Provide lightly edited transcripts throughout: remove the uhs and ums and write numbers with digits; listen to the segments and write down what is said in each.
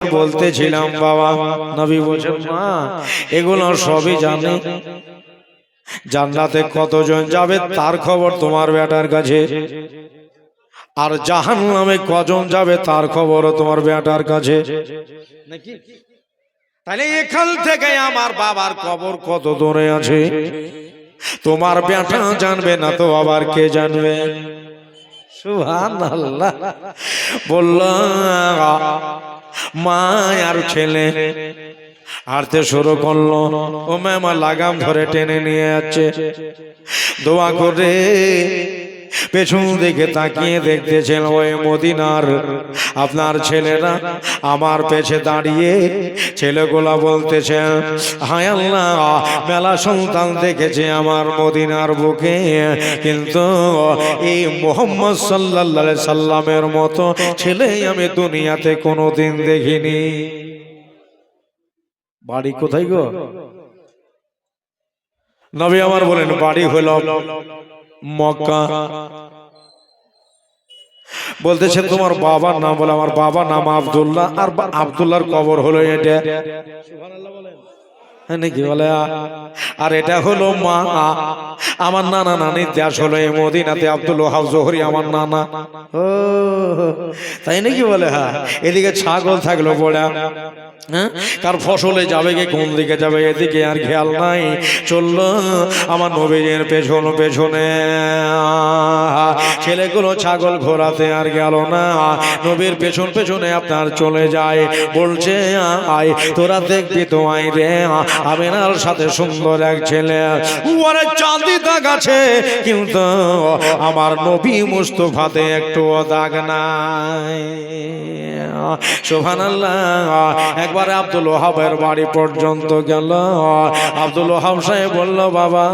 বলতেছিলাম বাবা, নবী বলেন মা এগুলো সবই জানে, জান্নাতে কতজন যাবে তার খবর তোমার বেটার কাছে, আর জাহান্নামে কজন যাবে তার খবরও তোমার বেটার কাছে নাকি? তাহলে এখান থেকে আমার বাবার কবর কত দূরে আছে তোমার বেটা জানবে না তো আবার কে জানবে? সুবহানাল্লাহ। বলল মা আর ছেলে হাঁটতে শুরু করলো, ও মামা লাগাম ধরে টেনে নিয়ে যাচ্ছে। দোয়া করে পেছন দিকে তাকিয়ে দেখতেছেন ওই মদিনার আপনার ছেলেরা আমার পেছে দাঁড়িয়ে, ছেলেগুলা বলতেছে হায় আল্লাহ, মেলা সন্তান দেখেছে আমার মদিনার বুকে, কিন্তু এই মুহাম্মদ সাল্লাল্লাহু আলাইহি সাল্লামের মতো ছেলে আমি দুনিয়াতে কোনোদিন দেখিনি। বাড়ি কোথায় গো? নবী আমার বলেন বাড়ি হলো মক্কা। বলতেছে তোমার বাবার নাম? বলে আমার বাবার নাম আব্দুল্লাহ, আর আব্দুল্লাহর কবর হলো এটা। সুবহানাল্লাহ বলেন নাকি? বলে আর এটা হলো মা, আমার নানা নানির দেশ হলো এই মদিনাতে, আব্দুল ওয়াহাব জোহরি আমার নানা। ও তাই নাকি? বলে হ্যাঁ। এদিকে ছাগল থাকলো বড়া, কার ফসলে যাবে কে কোন দিকে যাবে এদিকে আর খেয়াল নাই, চললো আমার নবীর পেছনে পেছনে। ছেলেগুলো ছাগল ঘোরাতে আর গেল না, নবীর পেছন পেছনে আপনার চলে যায়। বলছে আয় তোরা দেখবি তো, আই রে আমিনার সাথে সুন্দর এক ছেলে, ওরে চাঁদি দাগ আছে কিন্তু আমার নবী মুস্তাফাতে একটু দাগ নাই। সুবহানাল্লাহ। একবারে আব্দুল ওয়াহাবের বাড়ি পর্যন্ত গেল। আব্দুল ওয়াহাব সাহেব বলল বাবা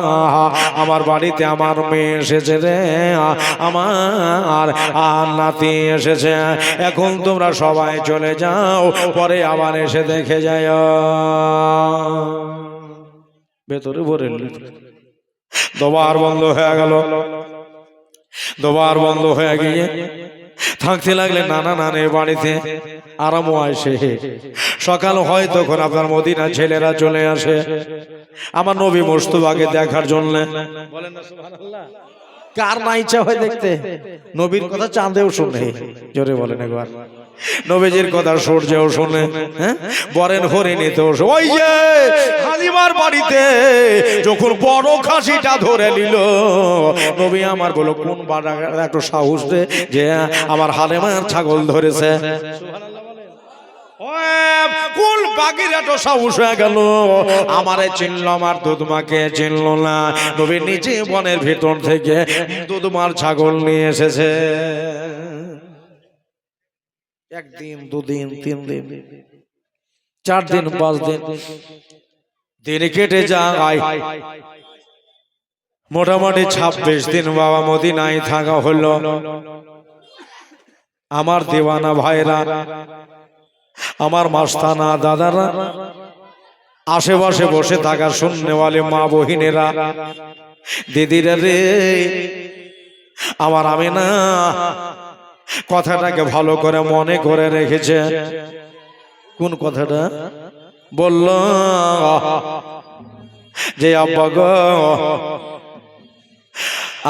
আমার বাড়িতে আমার মেয়ে এসেছে রে, আমার নাতি এসেছে, এখন তোমরা সবাই চলে যাও, পরে আবার এসে দেখে যায়। ভেতরে ভরে দোবার বন্ধ হয়ে গেল। দোবার বন্ধ হয়ে গিয়ে থাকতে লাগলে নানা নানের বাড়িতে আরাম আসে। সকাল হয় তখন আপনার মদিনা ছেলেরা চলে আসে আমার নবী মুস্তাফাকে দেখার জন্য। বলেন না সুবহানাল্লাহ। কার না ইচ্ছা হয় দেখতে? নবীর কথা চাঁদেও শুনে, জোরে বলেন একবার। নবীজির কথা সূর্যেও শুনে, বরেন হরিণীতেও। ওই যে হালিমার বাড়িতে যখন বড় খাসিটা ধরে নিল, নবী আমার বলো কোন বাড়া একটু সাহস দে যে আমার হালিমার ছাগল ধরেছে। কোন বাগির এত সাহস হয়ে গেল, আমারে চিনল আমার দুধমাকে চিনল না। নবী নিজে বনের ভিতর থেকে দুধমার ছাগল নিয়ে এসেছে। একদিন দুদিন তিন দিন 4 দিন 5 দিন দিন কেটে যায়। মোটামুটি 26 দিন বাবা মদিনায় থাকা হলো। আমার দেওয়ানা ভাইরা, আমার মাস্তানা দাদারা, আশেপাশে বসে থাকা শুননেওয়ালে মা বহিনেরা, দিদিরা রে, আমার আমিনা কথাটাকে ভালো করে মনে করে রেখেছে। কোন কথাটা? বলল যে আব্বা গো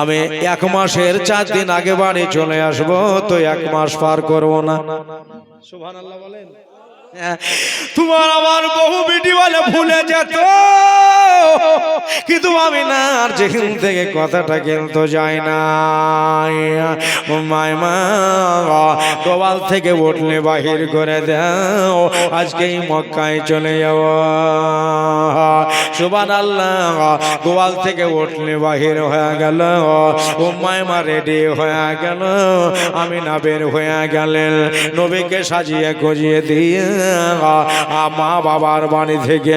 আমি 1 মাসের 4 দিন আগে বাড়ি চলে আসবো, তো 1 মাস পার করবো না। সুবহানাল্লাহ বলেন। তোমার আমার বহু বিটি বলে ভুলে যেত, কিন্তু আমি না আর যেখান থেকে কথাটা কিন্তু যায় না। মাইমা গোয়াল থেকে উঠলে বাহির করে দাও, আজকেই মক্কায় চলে যাব। সুবহানাল্লাহ। গোয়াল থেকে উঠলে বাহির হয়ে গেল, মাইমা রেডি হয়ে গেল, আমি না বের হয়ে গেলেন। নবীকে সাজিয়ে গজিয়ে দিয়ে মা বাবার বাড়ি থেকে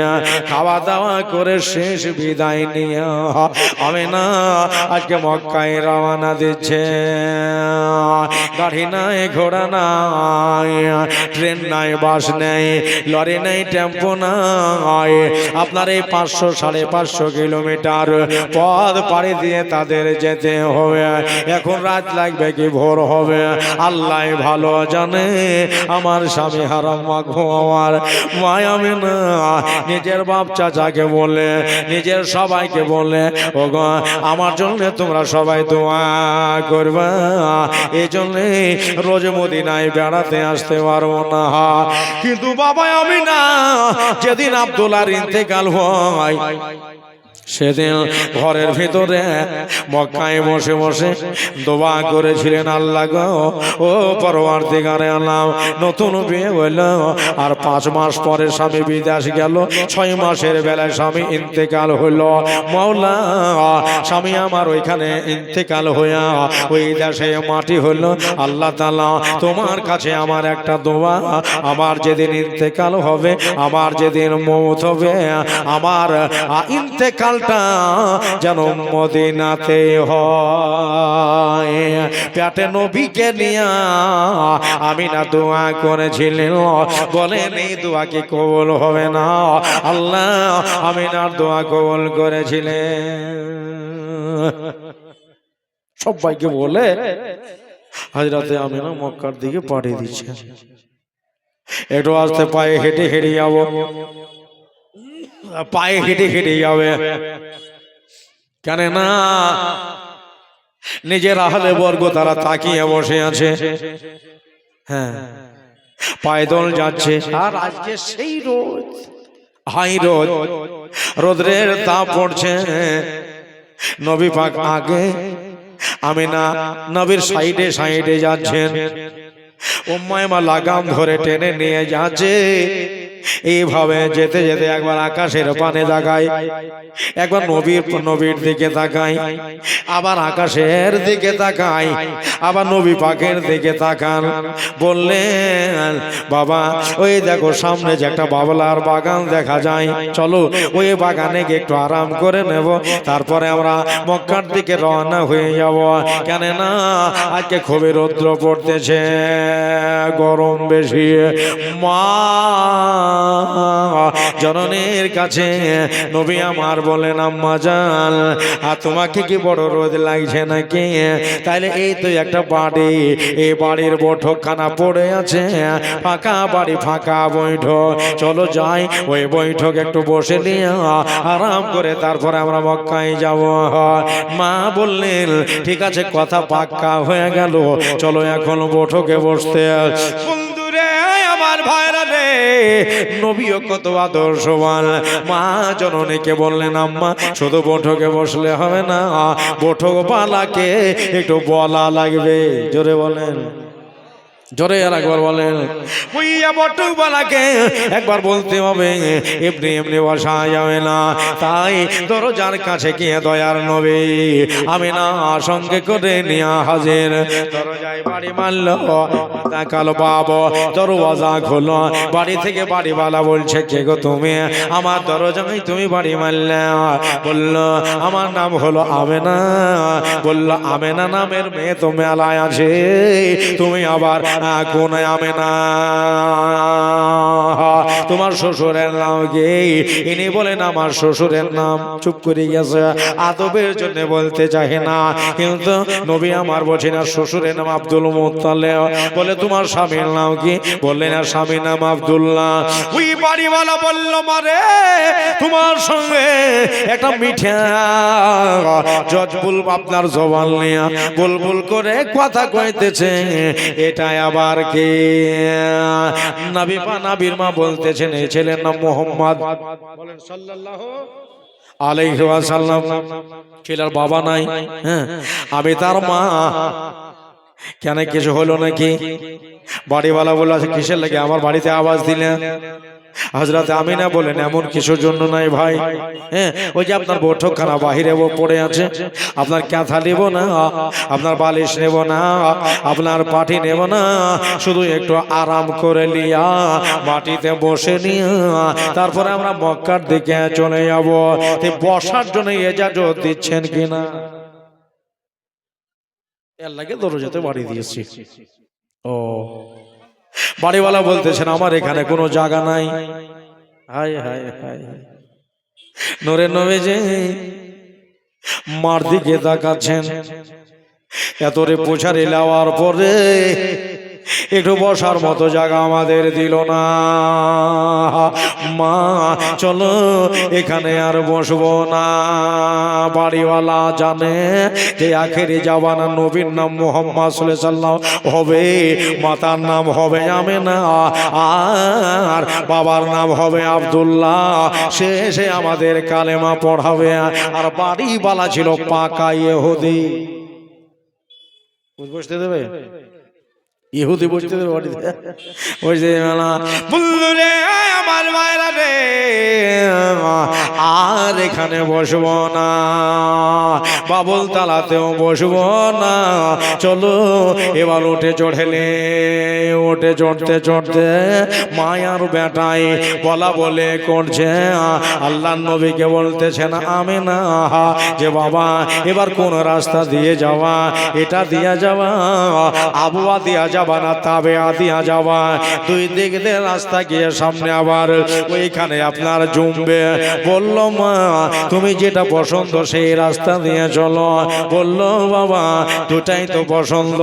খাওয়া দাওয়া করে শেষ বিদায় বিদায় নিয়ে আমিনা আজকে মক্কায় রওনা দিচ্ছে। গাড়ি নাই, ঘোড়া নাই, ট্রেন নাই, বাস নেই, লরি নেই, টেম্পো নাই। আপনার এই 500-550 কিলোমিটার পথ পাড়ি দিয়ে তাদের যেতে হবে। এখন রাত লাগবে কি ভোর হবে আল্লাহ ভালো জানে। আমার স্বামী হারাম মাগো, আমার মায়া আমিনা নিজের বাপ চাচাকে বলে, নিজের সবাইকে বলে, ওগো আমার জন্য তোমরা সবাই দোয়া করবে। এই জন্যে রোজ মদিনায় বেড়াতে আসতে পারবো না। কিন্তু বাবা আমিনা যেদিন আব্দুল্লাহর ইন্তেকাল হয় সেদিন ঘরের ভিতরে মক্কায় বসে বসে দোয়া করেছিলেন, আল্লাহ গো ও পরওয়ারদিগারে আলম, নতুন বিয়ে হইল আর 5 মাস পরে স্বামী বিদেশ গেল, 6 মাসের বেলায় স্বামী ইন্তেকাল হইল। মাওলা স্বামী আমার ওইখানে ইন্তেকাল হইয়া ওই দেশে মাটি হইল। আল্লাহ তাআলা তোমার কাছে আমার একটা দোয়া, আমার যেদিন ইন্তেকাল হবে, আমার যেদিন মওত হবে, আমার ইন্তেকাল যেন মদিনাতে হয়। পেটে নবীকে নিয়ে আমিনা দোয়া করেছিলেন, বলেন এই দোয়া কি কবুল হবে না? আল্লাহ আমিনার দোয়া কবুল করেছিলেন। সবাইকে বলে হযরতে আমিনা মক্কার দিকে পাঠিয়ে দিচ্ছে। একটু আস্তে পায়ে হেঁটে হেঁটে যাবো, পায়ে হেঁটে হেঁটে যাবে, কেন না নিজের আহলে বর্গ তারা তাকিয়ে বসে আছে। হ্যাঁ, পায়দল যাচ্ছে। আর আজকে সেই রোদ, হাই রোদ, রোদ্রের তাপ পড়ছে। নবী পাক আগে, আমিনা নবীর সাইডে সাইডে যাচ্ছেন। উম্মে মা লাগাম ধরে টেনে নিয়ে যাচ্ছে। এইভাবে যেতে যেতে একবার আকাশের পানে তাকায়, একবার নবীর দিকে তাকায়, আবার আকাশের দিকে তাকায়, আবার নবী পাকের দিকে তাকান। বললেন বাবা ওই দেখো সামনে যে একটা বাবলার বাগান দেখা যায়, চলো ওই বাগানে গিয়ে একটু আরাম করে নেব, তারপরে আমরা মক্কার দিকে রওনা হয়ে যাব। কেন না আজকে খুবই রৌদ্র পড়তেছে, গরম বেশি। মা জননীর কাছে নবী আমার বলেন, আম্মা জান আর তোমাকে কি বড় রোদ লাগছে নাকি? তাইলে এই তো একটা বাড়ি, এই বাড়ির বৈঠকখানা পড়ে আছে, ফাঁকা বাড়ি, ফাঁকা বৈঠক, চলো যাই ওই বৈঠক একটু বসে নিয়ে আরাম করে তারপরে আমরা মক্কায় যাব। মা বললেন ঠিক আছে, কথা পাক্কা হয়ে গেল, চলো এখন বৈঠকে বসতে। আমার ভাইরা রে, নবীও কত আদর্শবান। মা জননীকে বললেন, আম্মা শুধু বৈঠকে বসলে হবে না, বৈঠক পালাকে একটু বলা লাগবে। জোরে বলেন, জোরে আর একবার বলেন, ওইয়া বটুক বালাকে একবার বলতে হবে, এমনি এমনি বসা যাবে না। তাই দরজার কাছে গিয়ে দয়ার নবী আমিনা সঙ্গে করে নিয়ে হাজির। দরজায় বাড়ি মারল, তাকালো বাবা, দরওয়াজা খোলো। বাড়ি থেকে বাড়িওয়ালা বলছে, কে গো তুমি? আমার দরজায় তুমি বাড়ি মারলে? বলল আমার নাম হলো আমেনা। বলল আমেনা নামের মেয়ে তো মেলায় আছে, তুমি আবার কোন আমেনা? তোমার শ্বশুরের নাম কি? ইনি বলেন আমার শ্বশুরের নাম। চুপ করে গেছে, আদবের জন্য বলতে চাহে না, কিন্তু নবী আমার বলছেন আর শ্বশুরের নাম আব্দুল মুত্তালিব। বলে তোমার স্বামীর নাম কি? বললেন আর স্বামীর নাম আব্দুল্লাহ। ওই বাড়িওয়ালা বলল, মারে তোমার সঙ্গে একটা মিঠা জজবুল আপনার জবান নিয়ে বুলবুল করে কথা কইতেছে, এটা আবার কে? নবী পা নবীর মা বলতেছেন এই ছেলের নাম মোহাম্মদ। বলেন সাল্লাল্লাহু আলাইহি ওয়াসাল্লাম। ছেলের বাবা নাই, হ্যাঁ আমি তার মা। কেন কিছু হলো নাকি? বাড়িওয়ালা বলল কিসের লাগে আমার বাড়িতে আওয়াজ দিলে? হযরত আমিনা বলেন এমন কিছুর জন্য নাই ভাই, হ্যাঁ ওই যে আপনার বৈঠকখানা বাহিরে পড়ে আছে, আপনার ক্যাথা নেব না, আপনার বালিশ নেব না, আপনার পাটি নেব না, শুধু একটু আরাম করে লিয়া মাটিতে বসে নিয়া তারপরে আমরা মক্কার দিকে চলে যাব। বসার জন্য ইজাজত দিচ্ছেন কিনা? আল্লাহকে দরজাতে বাড়ি দিয়েছি। ও বাড়িওয়ালা বলতেছেন আমার এখানে কোনো জায়গা নাই। হায় হায় হায়, নূরে নবী যে মার দিকে তাকাচ্ছেন, এতরে পোছারে লাওয়ার পরে একটু বসার মতো জায়গা আমাদের দিল না। মা চলো এখানে আর বসবো না। বাড়িওয়ালা জানে যে আখেরি জাবানা নবীর নাম মুহাম্মদ সাল্লাল্লাহু আলাইহি ওয়াসাল্লাম হবে, মাতার নাম হবে আমেনা, আর বাবার নাম হবে আব্দুল্লাহ। শেষে আমাদের কালেমা পড়াবে। আর বাড়িওয়ালা ছিল পাকা ইহুদি। বসতে দেবে? ইহুদি বসতে দেবে বাড়িতে? বসতে দেবে না। বন্ধুরে আমার মায়েরা রে, আর এখানে বসবো না, বাবুল তালাতেও বসবো না। চলো এবার উঠে চড়েলে, উঠে চড়তে চড়তে মায়ার বেটাই বলা বলে করছে। আল্লাহ নবীকে বলতেছেন আমিনা যে বাবা এবার কোন রাস্তা দিয়ে যাওয়া, এটা দিয়া যাওয়া, আবুয়া দিয়া যাবা না তাবেয়া দিয়া যাওয়া, দুই দিক দিয়ে রাস্তা গিয়ে সামনে আবার ওইখানে আপনার জমবে। বলল মা তুমি যেটা পছন্দ সেই রাস্তা দিয়ে চলো। বলল বাবা দুটাই তো পছন্দ,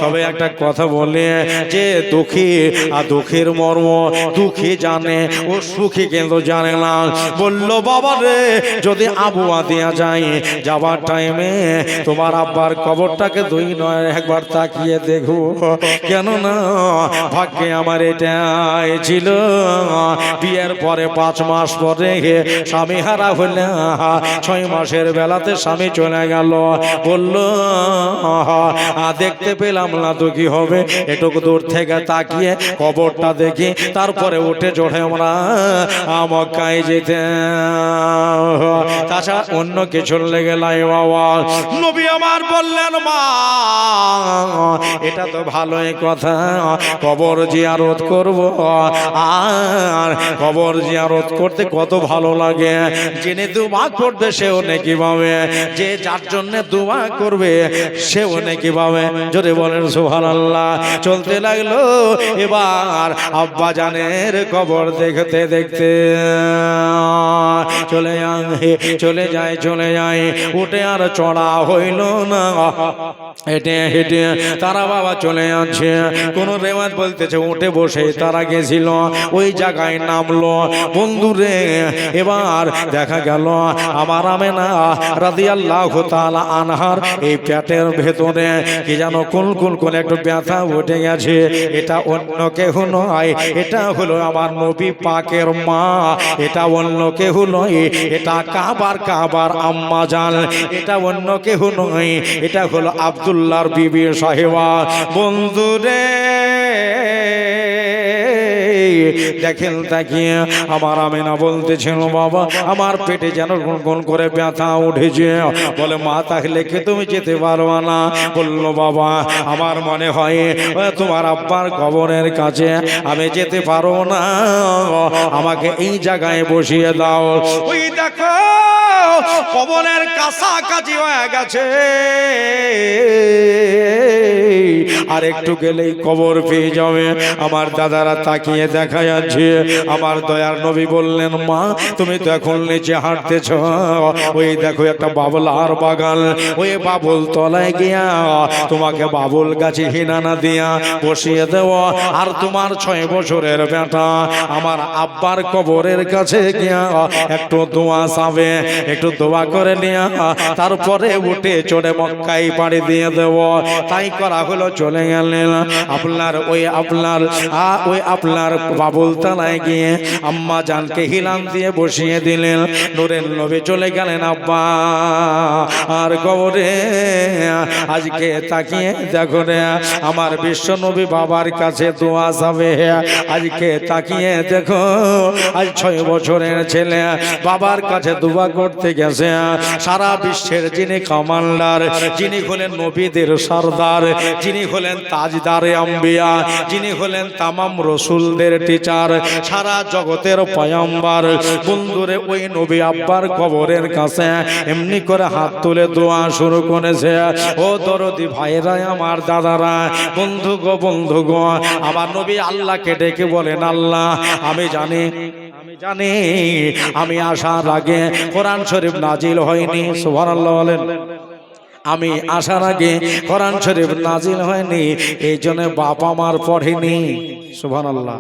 তবে একটা কথা বলি যে দুঃখী আর দুঃখের মর্ম দুঃখী জানে, ও সুখী কিন্তু জানে না। বলল বাবা রে যদি আবুয়া দিয়া যায় যাবার টাইমে তোমার আব্বার কবরটাকে দুই নয় একবার তাকিয়ে দেখো, কেননা ভাগ্যে আমার এটাই ছিল। বিয়ের পরে 5 মাস পরে স্বামী হারা হলে 6 মাসের বেলাতে স্বামী চলে গেল। বলল দেখতে পেলাম না তো কি হবে, এটুকু দূর থেকে তাকিয়ে কবরটা দেখি, তারপরে উঠে চড়ে আমরা মক্কায় যেতে, তাছাড়া অন্য কিছু লেগে লাই বাবা। নবী আমার বললেন মা এটা তো ভালোই কথা, কবর জিয়ারত করব। আর কবর জিয়ারত করতে কত ভালো লাগে, যিনি দুয়া করবে সেও নেকি পাবে, যে যার জন্য দুয়া করবে সেও নেকি পাবে। যদি বলেন সুবহানাল্লাহ। চলতে লাগলো, এবার আব্বা জানের কবর দেখতে দেখতে চলে যায়, উঠে আর চড়া হইল না। হেঁটে হেঁটে তারা বাবা চলে যাচ্ছে। কোন রেওয়াজ বলতেছে উঠে বসে তারা গেছিল, ওই জায়গায় নামলো। বন্ধুরে এবার দেখা গেল আমার আমেনা রাদিয়াল্লাহু তাআলা আনহার এই পেটের ভেতরে কি যেন কুলকুল করে একটু ব্যথা উঠে গেছে। এটা অন্য কেউ নয়, এটা হলো আমার নবী পাকের মা, এটা অন্য কেউ নয়, এটা কাবার আম্মা জান, এটা অন্য কেউ নয়, এটা হলো আব্দুল্লাহর বিবি সাহেবা। বন্ধুরে দেখেন তাকিয়ে আমার আমিনা বলতেছিল বাবা আমার পেটে যেন গুনগুন করে ব্যথা উঠেছে। বলে মা তাহলে কি তুমি যেতে পারবা না? বলল বাবা আমার মনে হয় তোমার আব্বার কবরের কাছে আমি যেতে পারো না, আমাকে এই জায়গায় বসিয়ে দাও। ওই দেখো কবরের কাছাকাছি হয়ে গেছে, আর একটু গেলেই কবর পেয়ে যাবে। আমার দাদারা তাকিয়ে দেখা যাচ্ছে। আমার দয়ার নবী বললেন মা তুমি তো এখন নিচে হাঁটতেছ, ওই দেখো একটা বাবলার বাগান, ওই বাবুল তলায় গিয়া তোমাকে বাবুল গাছে হিনানা দিয়া বসিয়ে দেব। আর তোমার 6 বছরের বেটা আমার আব্বার কবরের কাছে গিয়া একটু দোয়া চাবে, একটু দোয়া করে নিয়ে তারপরে উঠে চড়ে মক্কায় পাড়ি দিয়ে দেব। তাই করা হলো, চলে গেলেন আপনার বাবুল তালায় গিয়ে আম্মা জানকে হিলান দিয়ে বসিয়ে দিলেন। নূরের নবী চলে গেলেন আব্বা আর কবরে। আজকে তাকিয়ে দেখো রে, আমার বিশ্ব নবী বাবার কাছে দোয়া যাবে। আজকে তাকিয়ে দেখো, আজ 6 বছরের ছেলে বাবার কাছে দোয়া করতে গেছে। সারা বিশ্বের যিনি কমান্ডার, যিনি হলেন নবীদের সরদার, যিনি হলেন তাজদারে আম্বিয়া, যিনি হলেন তামাম রসুলদের টিচার, সারা জগতের পয়গম্বর, বন্ধুরে ওই নবী আব্বার কবরের কাছে এমনি করে হাত তুলে দোয়া শুরু করেছে। ও দরদি ভাইরা, আমার দাদারা, বন্ধু গো, আমার নবী আল্লাহকে ডেকে বলেন, আল্লাহ আমি জানি আমি আসার আগে কোরআন শরীফ নাজিল হয়নি। সুবহানাল্লাহ বলেন। আমি আসার আগে কোরআন শরীফ নাজিল হয়নি, এই জন্য বাপ আমার পড়েনি। সুবহানাল্লাহ।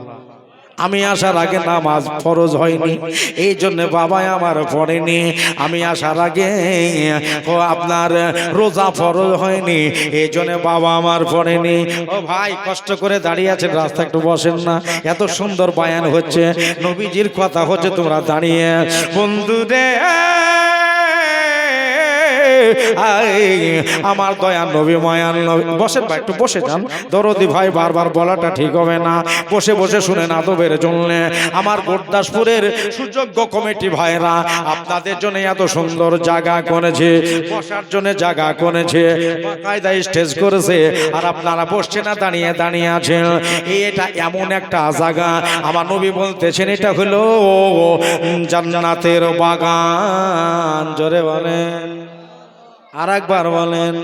আমি আসার আগে নামাজ ফরজ হয়নি, এই জন্য বাবা আমার পড়েনি। আমি আসার আগে আপনার রোজা ফরজ হয়নি, এই জন্য বাবা আমার পড়েনি। ও ভাই, কষ্ট করে দাঁড়িয়ে আছেন, রাস্তা একটু বসেন না। এত সুন্দর বয়ান হচ্ছে, নবীজির কথা হচ্ছে, তোমরা দাঁড়িয়ে বন্ধুরে আমার দয়ার নবী মায়ার নবী। বসেন ভাই, একটু বসে যান। দরদি ভাই, বারবার বলাটা ঠিক হবে না, বসে বসে শুনেন আদবের জন্য। আমার গুরদাসপুরের সুযোগ্য কমিটি ভাইরা আপনাদের জন্য এত সুন্দর জায়গা করেছে, বসার জন্য জায়গা করেছে, কায়দা স্টেজ করেছে, আর আপনারা বসছেন না, দাঁড়িয়ে আছেন। এটা এমন একটা জায়গা, আমার নবী বলতেছেন এটা হলো জান্নাতের বাগান। জোরে বলেন, আর একবার বলেন।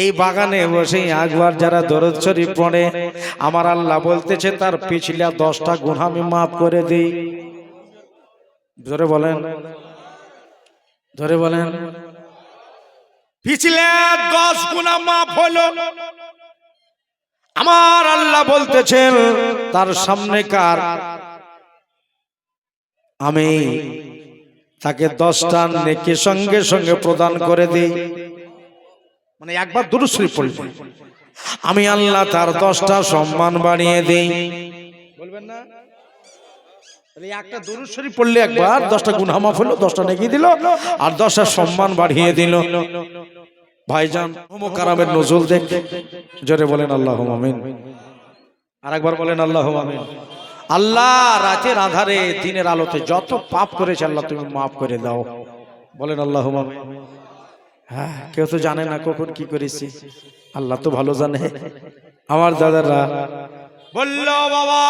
এই বাগানে বসে একবার যারা দরুদ শরীফ পড়ে, আমার আল্লাহ বলতেছে তার পিছলা 10টা গুনাহ আমি মাফ করে দিই। জোরে বলেন, জোরে বলেন। পিছলা 10 গুনাহ মাফ হলো। আমার আল্লাহ বলতেছেন তার সামনেকার আমি তাকে 10টা নেকি সঙ্গে সঙ্গে প্রদান করে দিই। মানে একবার দুরূদ শরীফ পড়লে আমি আল্লাহ তার 10টা সম্মান বাড়িয়ে দিই। বলবেন না? একটা দুরূদ শরীফ পড়লে একবার 10টা গুনাহ মাফ হলো, 10টা নেকি দিল, আর 10টা সম্মান বাড়িয়ে দিল। ভাইজান, মুকাররমের নজুল দেখ। জোরে বলেন আল্লাহুম্মা আমিন। আর একবার বলেন আল্লাহুম্মা আমিন। আল্লাহ রাতের আধারে দিনের আলোতে যত পাপ করেছে আল্লাহ তুমি মাফ করে দাও। বলেন আল্লাহুম্মা আমিন। হ্যাঁ, কেউ তো জানে না কখন কি করেছি, আল্লাহ তো ভালো জানে। আমার দাদারা বলল, বাবা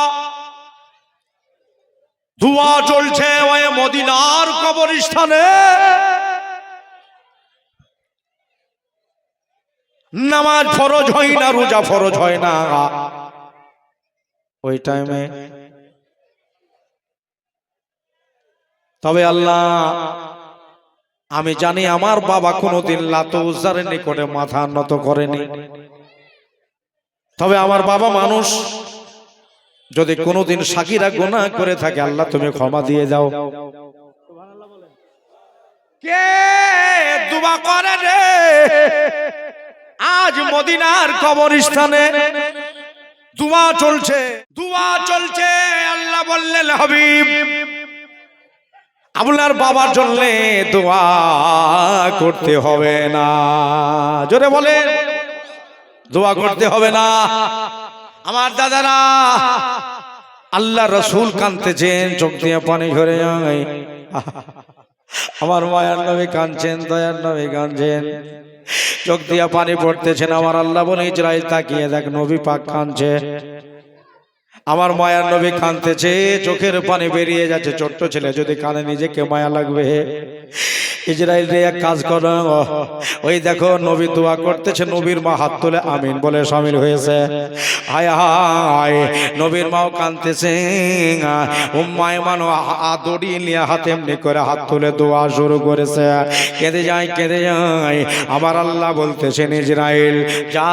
ধোঁয়া চলছে ওই মদিনার কবরস্থানে, নামাজ ফরজ হয় না, রোজা ফরজ হয় না। ওই টাইমে তবে আল্লাহ আমি জানি আমার বাবা কোনোদিন লাত উজ্জার নিকটে মাথা নত করেনি। তবে আমার বাবা মানুষ, যদি কোনোদিন সাকিরা গুনাহ করে থাকে আল্লাহ তুমি ক্ষমা দিয়ে দাও। কে দুআ করে রে আজ মদিনার কবরস্থানে? দুআ চলছে। আল্লাহ বললেন, হাবিব আপনার বাবার জন্য দোয়া করতে হবে না। জোরে বলেন, দোয়া করতে হবে না। আমার দাদারা, আল্লাহ রসুল কাঁদতেছেন, চোখ দিয়ে পানি ঝরে যায়। আমার মায়ার নবী কাঁদছেন, দয়ার নবী কাঁদছেন, চোখ দিয়ে পানি পড়তেছেন। আমার আল্লাহ বলে, ইসরাইল তাকিয়ে দেখ, নবী পাক কাঁদছে। আমার মায়ার নবী কাঁদতেছে, চোখের পানি বেরিয়ে যাচ্ছে। ছোট্ট ছেলে যদি কানে, নিজেকে মায়া লাগবে। ইসরাইল রে, এক কাজ করো, ওই দেখো নবী দোয়া করতেছে, নবীর মা হাত তুলে আমিন বলে শামিল হয়েছে। হায় হায়, নবীর মাও কাঁদতেছে। উম্মে আয়মান দড়ি নিয়ে হাতে এমনি করে হাত তুলে দোয়া শুরু করেছে। কেঁদে যায়। আমার আল্লাহ বলতেছেন, ইসরাইল যা